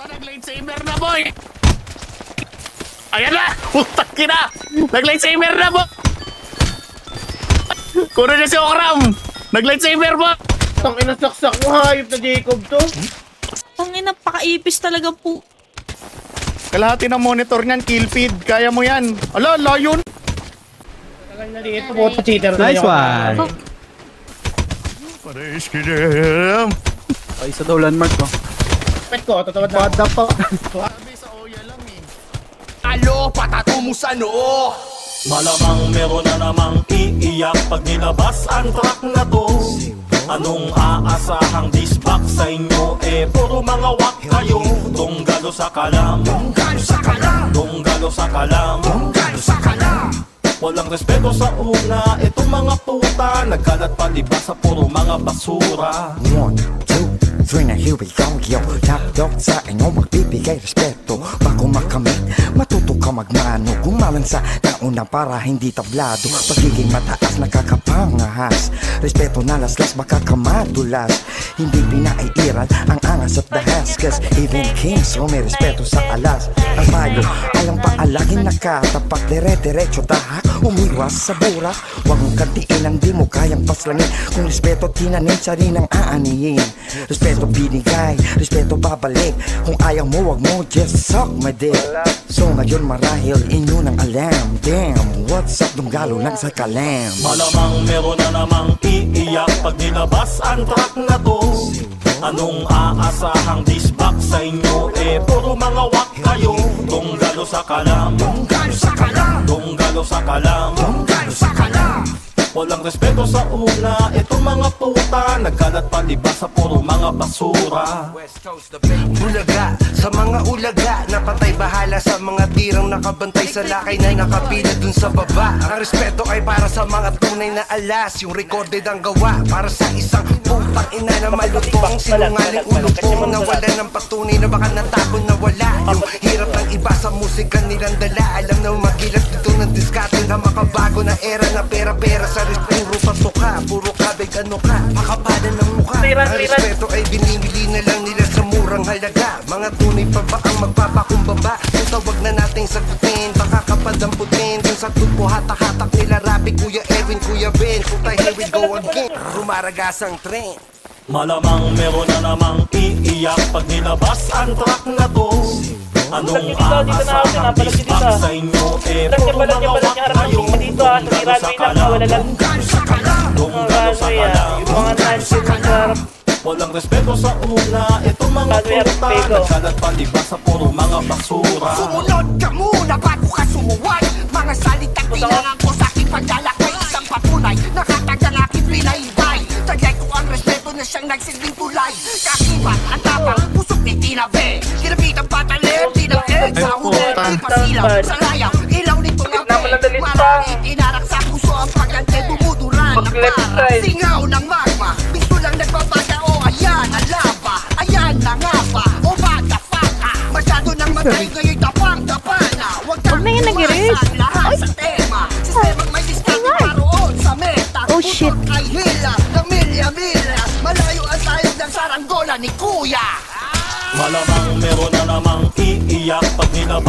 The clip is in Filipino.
Nag-lightsaber na, boy! Ayan na! Putak na! Nag-lightsaber na, boy! Kuno niya si Okram! Nag-lightsaber, boy! Tang inasaksak mo, hayop na Jacob to. Tangina, pakaipis talaga po. Kalahati ng monitor niyan, kill feed. Kaya mo yan. Ala, layon! Tagal na dito, buot pa cheater. Nice one. Pares ka na. Ay, isa daw landmark ko. Pet ko, tatawad na. Bada pa. Sabi sa Oya lang eh. Alo, patato mo sa noo. Malamang meron na namang iiyak pag nilabas ang track na to. Anong aasahang disbak sa inyo? Eh, puro mga wak kayo. Tunggalo sa kalam, tunggalo sa kalam, tunggalo sa kalam, tunggalo sa kalam. Walang respeto sa una, itong mga puta nagkalat palibas sa puro mga basura. 1, 2, 3 na here we go, yo. Top dog sa inyo magbibigay respeto. Bago makamit, matuto ka magmano. Gumalan sa nauna para hindi tablado. Pagiging mataas nakakapangahas. Respeto na laslas makakamadulas. Hindi pinaiiral ang angas at dahas. Cause even kings may respeto sa alas. Ang payo, alang paalagin nakatapak. Dire-diretso tahak, umiwas sa burak. Huwag mong kantiin ang di mo kayang paslangin. Kung respeto tinanim sa rin ang aanihin. Respeto binigay, respeto babalik. Kung ayaw mo, wag mo, just suck my dick. So ngayon marahil inyo nang alam. Damn, what's up dunggalo lang sa kalam. Malamang meron na namang iiyak pag nilabas ang track na to. Anong aasahang disbak sa inyo? Eh, puro mga wak kayo. Tunggalo sa kalam, tunggalo sa kalam, tunggalo sa kalam, tunggalo sa kalam. Walang respeto sa una, itong mga puta nagkalat palibas sa puro mga basura. Bulaga, sa mga ulaga napatay bahala sa mga tirang nakabantay sa lakay na nakapila dun sa baba. Ang respeto ay para sa mga tunay na alas. Yung recorded ang gawa para sa isang putang ina na malutong. Sinungaling ulo po na wala ng patunay na baka natapon na wala. Yung hirap ng iba sa musika nilang dala. Alam na magilat dito ng diskarte na makabago na era na pera-pera sa puro pasuka, puro kabig ano ka, makapalan ng mukha. Ang respeto ay binibili na lang nila sa murang halaga. Mga tunay pa ba ang magpapakumbaba? Kung tawag na nating sagutin, baka kapadamputin. Kung sa tupo hatak-hatak nila rapi, Kuya Erwin, Kuya Ben. Puta, here we go again, rumaragas ang tren. Malamang meron na namang iiyak pag nilabas ang track na to. Anong aasahang disbak sa inyo? Eh, puro mga wak kayo. Tunggalo sa kalam, tunggalo sa kalam, tunggalo sa kalam, tunggalo sa kalam. Walang respeto sa una, itong mga puta nagkalat palibas sa puro mga basura. Sumunod ka muna bago ka sumuway. Mga salitang kailangan ko sa aking pagdalak ay isang patunay. Nakatagang aking pinaibay. Tagyay ko ang respeto na siyang nagsilbing tulay. Kakibat ang tapang pusok ni Tinabe. Kinabitang patalim, tinakit sa huli. Di pasilaw sa layaw, ilaw nito nga be. Marami itinarak sa puso ang pagante dumuduran ng para. Singaw ng magma, gusto lang nagbabaga o ayan ang lava. Ayan na nga ba, o bada faka. Masyado nang matay ngayon tapang-tapa na. Huwag kang iwasan lahat sa tema. Sistemang may diskarte paroon sa meta. Oh shit. Utot ay hila ng milya-milya. Malayo ang sayog ng saranggola ni Kuya. Malamang meron na namang iiyak pag nilabas